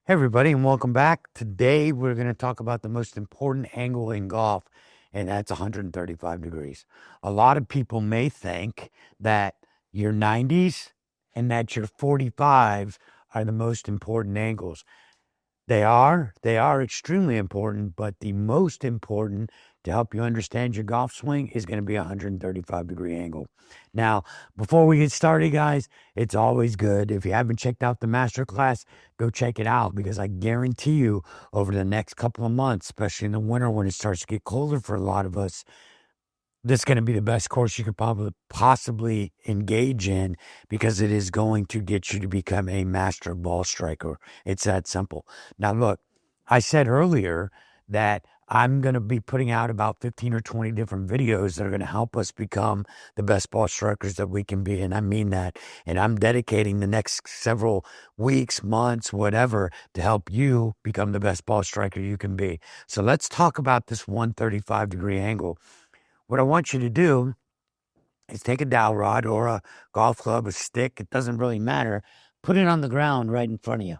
Hey everybody, and welcome back. Today we're going to talk about the most important angle in golf, and that's 135 degrees. A lot of people may think that your 90s and that your 45s are the most important angles. They are extremely important, but the most important to help you understand your golf swing is going to be a 135-degree angle. Now, before we get started, guys, it's always good. If you haven't checked out the masterclass, go check it out because I guarantee you over the next couple of months, especially in the winter when it starts to get colder for a lot of us, this is going to be the best course you could possibly engage in because it is going to get you to become a master ball striker. It's that simple. Now, look, I said earlier that I'm going to be putting out about 15 or 20 different videos that are going to help us become the best ball strikers that we can be. And I mean that. And I'm dedicating the next several weeks, months, whatever, to help you become the best ball striker you can be. So let's talk about this 135-degree angle. What I want you to do is take a dowel rod or a golf club, a stick, it doesn't really matter. Put it on the ground right in front of you.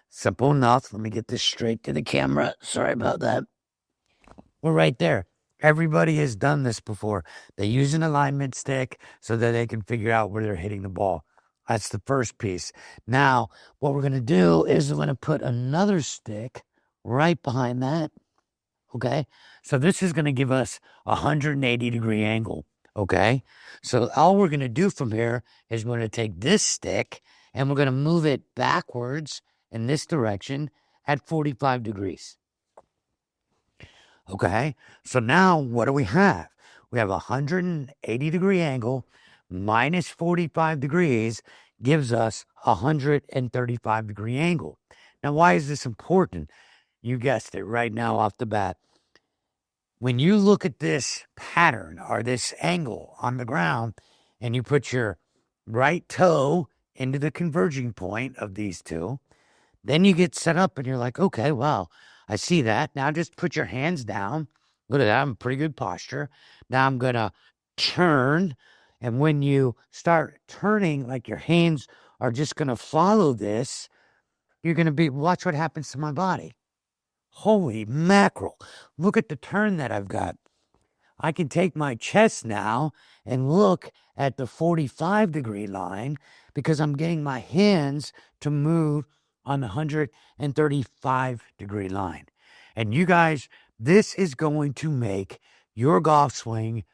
Simple enough. Let me get this straight to the camera. Sorry about that. We're right there. Everybody has done this before. They use an alignment stick so that they can figure out where they're hitting the ball. That's the first piece. Now, what we're going to do is we're going to put another stick right behind that. Okay, so this is going to give us a 180-degree angle. Okay, so all we're going to do from here is we're going to take this stick and we're going to move it backwards in this direction at 45 degrees. Okay, so now what do we have? We have a 180-degree angle minus 45 degrees gives us a 135-degree angle. Now, why is this important? You guessed it right now off the bat. When you look at this pattern or this angle on the ground and you put your right toe into the converging point of these two, then you get set up and you're like, okay, well, I see that. Now just put your hands down. Look at that. I'm in pretty good posture. Now I'm going to turn. And when you start turning, like your hands are just going to follow this, you're going to watch what happens to my body. Holy mackerel. Look at the turn that I've got. I can take my chest now and look at the 45-degree line because I'm getting my hands to move on the 135-degree line. And you guys, this is going to make your golf swing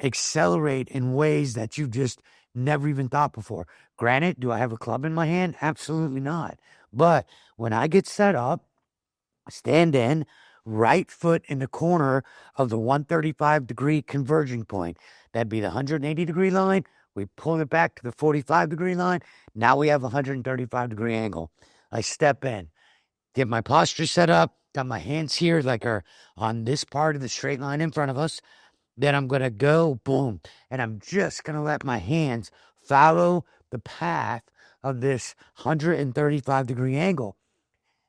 accelerate in ways that you just never even thought before. Granted, do I have a club in my hand? Absolutely not. But when I get set up, stand in, right foot in the corner of the 135-degree converging point. That'd be the 180-degree line. We pull it back to the 45-degree line. Now we have a 135-degree angle. I step in, get my posture set up, got my hands here like are on this part of the straight line in front of us. Then I'm going to go, boom, and I'm just going to let my hands follow the path of this 135-degree angle.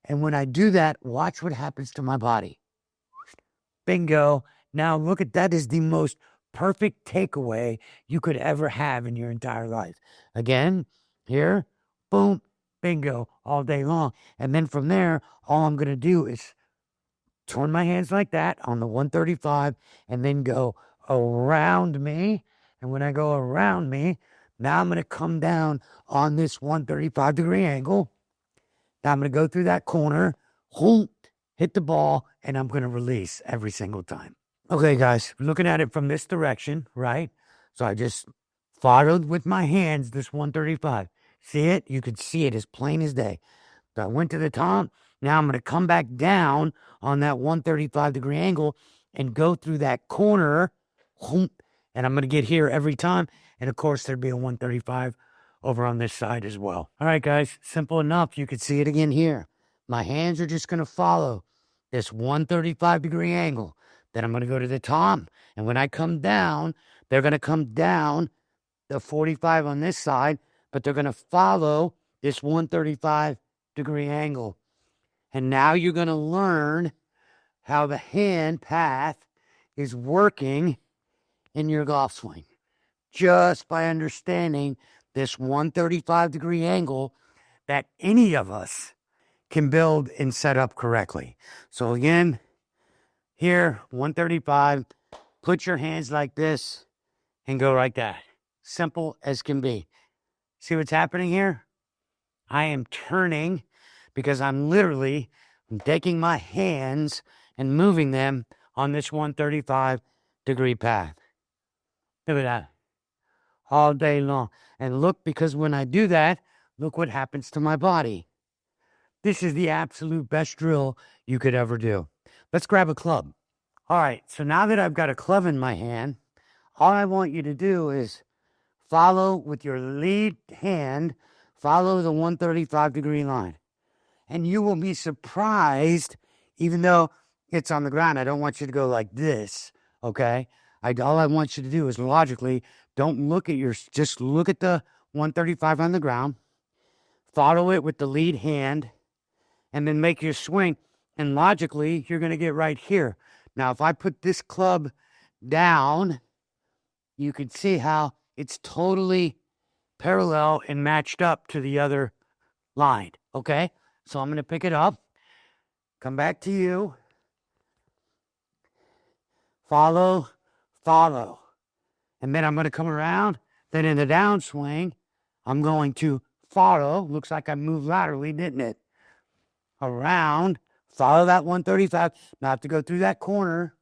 And when I do that, watch what happens to my body. Bingo. Now look at that is the most perfect takeaway you could ever have in your entire life. Again, here, boom, bingo, all day long. And then from there, all I'm going to do is turn my hands like that on the 135 and then go around me. And when I go around me, now I'm going to come down on this 135-degree angle. Now I'm going to go through that corner, hit the ball, and I'm going to release every single time. Okay, guys, looking at it from this direction, right? So I just followed with my hands this 135. See it? You could see it as plain as day. So I went to the top. Now I'm going to come back down on that 135-degree angle and go through that corner, and I'm going to get here every time. And, of course, there'd be a 135 over on this side as well. All right, guys, simple enough. You could see it again here. My hands are just going to follow this 135-degree angle. Then I'm going to go to the top, and when I come down, they're going to come down the 45 on this side, but they're going to follow this 135-degree angle. And now you're going to learn how the hand path is working in your golf swing just by understanding this 135-degree angle that any of us can build and set up correctly. So again, here, 135, put your hands like this and go like that. Simple as can be. See what's happening here? I am turning because I'm literally taking my hands and moving them on this 135-degree path. Look at that. All day long. And look, because when I do that, look what happens to my body. This is the absolute best drill you could ever do. Let's grab a club. All right, so now that I've got a club in my hand, all I want you to do is follow with your lead hand, follow the 135-degree line. And you will be surprised, even though it's on the ground. I don't want you to go like this, okay? All I want you to do is logically, don't look at just look at the 135 on the ground, follow it with the lead hand, and then make your swing. And logically, you're going to get right here. Now, if I put this club down, you can see how it's totally parallel and matched up to the other line, okay? So I'm going to pick it up, come back to you, follow, follow. And then I'm going to come around. Then in the downswing, I'm going to follow. Looks like I moved laterally, didn't it? Around, follow that 135. Now I have to go through that corner.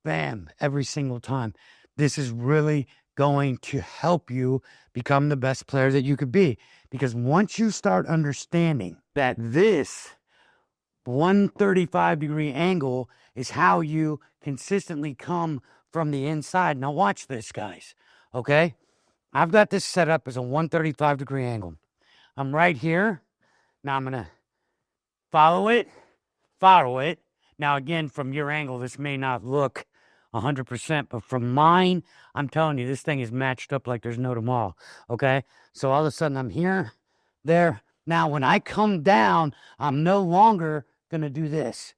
Bam, every single time. This is really going to help you become the best player that you could be. Because once you start understanding that this 135-degree angle is how you consistently come from the inside. Now watch this, guys, okay? I've got this set up as a 135-degree angle. I'm right here. Now I'm going to follow it. Now again, from your angle, this may not look 100%, but from mine, I'm telling you, this thing is matched up like there's no tomorrow, okay? So all of a sudden, I'm here, there. Now, when I come down, I'm no longer going to do this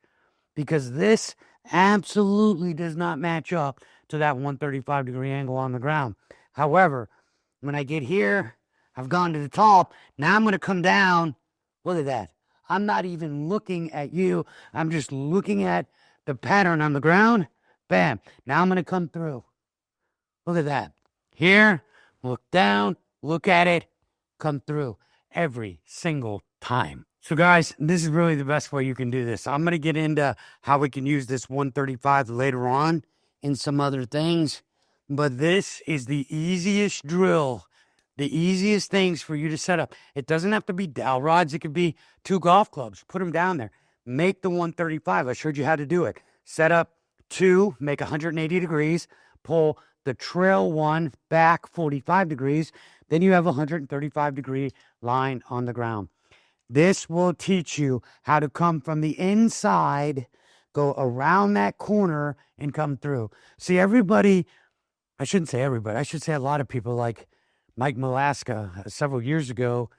because this absolutely does not match up to that 135-degree angle on the ground. However, when I get here, I've gone to the top. Now I'm going to come down. Look at that. I'm not even looking at you. I'm just looking at the pattern on the ground. Bam. Now I'm going to come through. Look at that. Here, look down, look at it, come through every single time. So guys, this is really the best way you can do this. I'm going to get into how we can use this 135 later on in some other things, but this is the easiest drill, the easiest things for you to set up. It doesn't have to be dowel rods. It could be 2 golf clubs. Put them down there. Make the 135. I showed you how to do it. Set up 2, make 180 degrees, pull the trail one back 45 degrees, then you have a 135-degree line on the ground. This will teach you how to come from the inside, go around that corner, and come through. See, everybody, I shouldn't say everybody, I should say a lot of people like Mike Malaska several years ago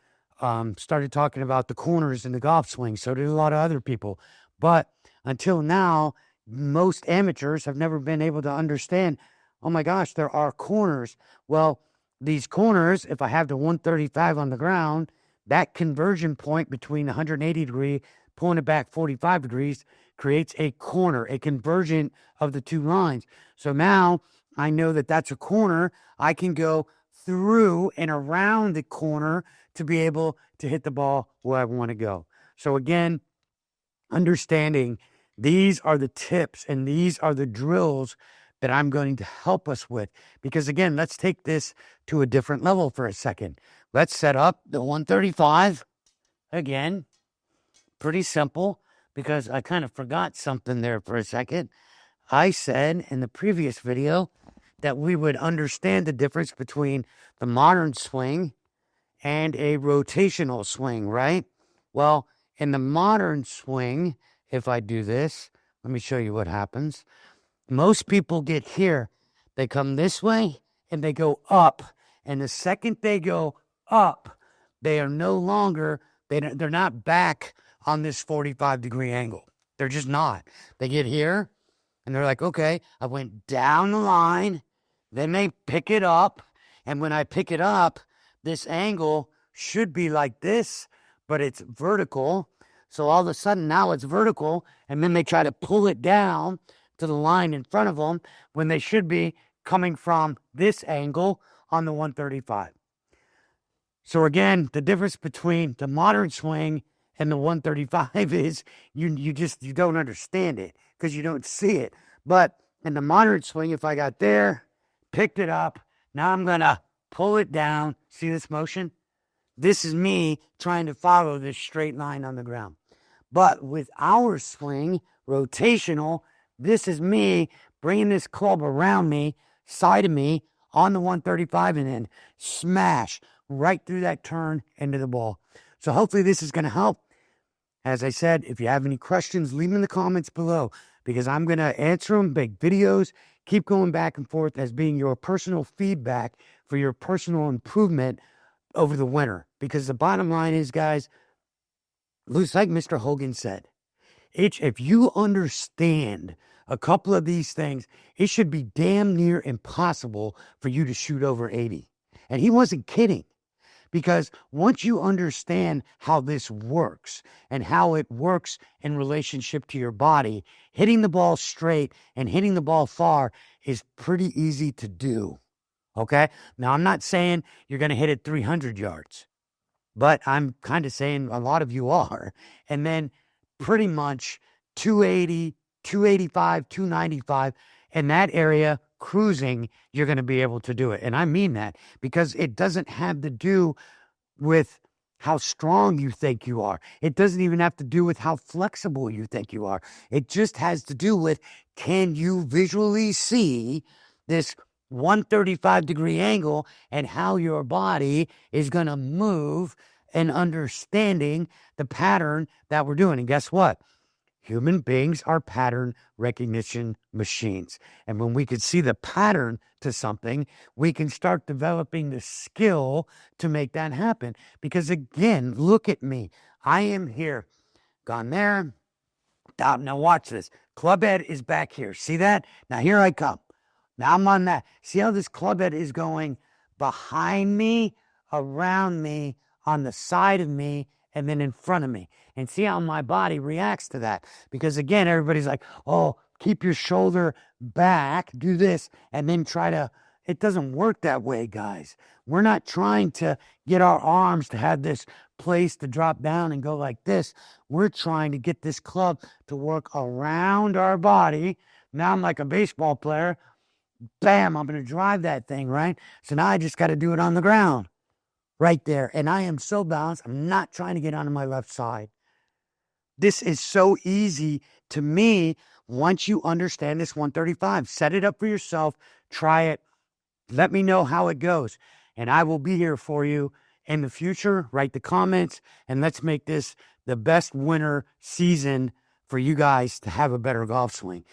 started talking about the corners in the golf swing. So did a lot of other people. But until now, most amateurs have never been able to understand, oh my gosh, there are corners. Well, these corners, if I have the 135 on the ground, that conversion point between the 180 degree, pulling it back 45 degrees, creates a corner, a convergent of the 2 lines. So now I know that that's a corner. I can go through and around the corner to be able to hit the ball where I want to go. So again, understanding these are the tips and these are the drills that I'm going to help us with. Because again, let's take this to a different level for a second. Let's set up the 135. Again, pretty simple because I kind of forgot something there for a second. I said in the previous video that we would understand the difference between the modern swing and a rotational swing, right? Well, in the modern swing, if I do this, let me show you what happens. Most people get here. They come this way and they go up. And the second they go up, they are no longer, they're not back on this 45-degree angle. They're just not. They get here and they're like, okay, I went down the line. Then they pick it up. And when I pick it up, this angle should be like this, but it's vertical. So all of a sudden now it's vertical, and then they try to pull it down to the line in front of them when they should be coming from this angle on the 135. So again, the difference between the modern swing and the 135 is you don't understand it because you don't see it. But in the modern swing, if I got there, picked it up, now I'm going to pull it down. See this motion? This is me trying to follow this straight line on the ground. But with our swing, rotational, this is me bringing this club around me, side of me, on the 135, and then smash right through that turn into the ball. So hopefully this is going to help. As I said, if you have any questions, leave them in the comments below, because I'm going to answer them, make videos, keep going back and forth as being your personal feedback for your personal improvement over the winter. Because the bottom line is, guys, looks like Mr. Hogan said, if you understand a couple of these things, it should be damn near impossible for you to shoot over 80. And he wasn't kidding. Because once you understand how this works and how it works in relationship to your body, hitting the ball straight and hitting the ball far is pretty easy to do. Okay? Now, I'm not saying you're going to hit it 300 yards, but I'm kind of saying a lot of you are. And then pretty much 280, 285, 295, in that area, cruising, you're going to be able to do it. And I mean that because it doesn't have to do with how strong you think you are. It doesn't even have to do with how flexible you think you are. It just has to do with, can you visually see this 135-degree angle and how your body is going to move and understanding the pattern that we're doing. And guess what? Human beings are pattern recognition machines. And when we can see the pattern to something, we can start developing the skill to make that happen. Because again, look at me. I am here, gone there. Now watch this. Club head is back here. See that? Now here I come. Now I'm on that. See how this club head is going behind me, around me, on the side of me, and then in front of me. And see how my body reacts to that. Because again, everybody's like, oh, keep your shoulder back, do this, and then try to, it doesn't work that way, guys. We're not trying to get our arms to have this place to drop down and go like this. We're trying to get this club to work around our body. Now I'm like a baseball player. Bam, I'm going to drive that thing, right? So now I just got to do it on the ground. Right there. And I am so balanced. I'm not trying to get onto my left side. This is so easy to me once you understand this 135. Set it up for yourself. Try it. Let me know how it goes. And I will be here for you in the future. Write the comments. And let's make this the best winter season for you guys to have a better golf swing.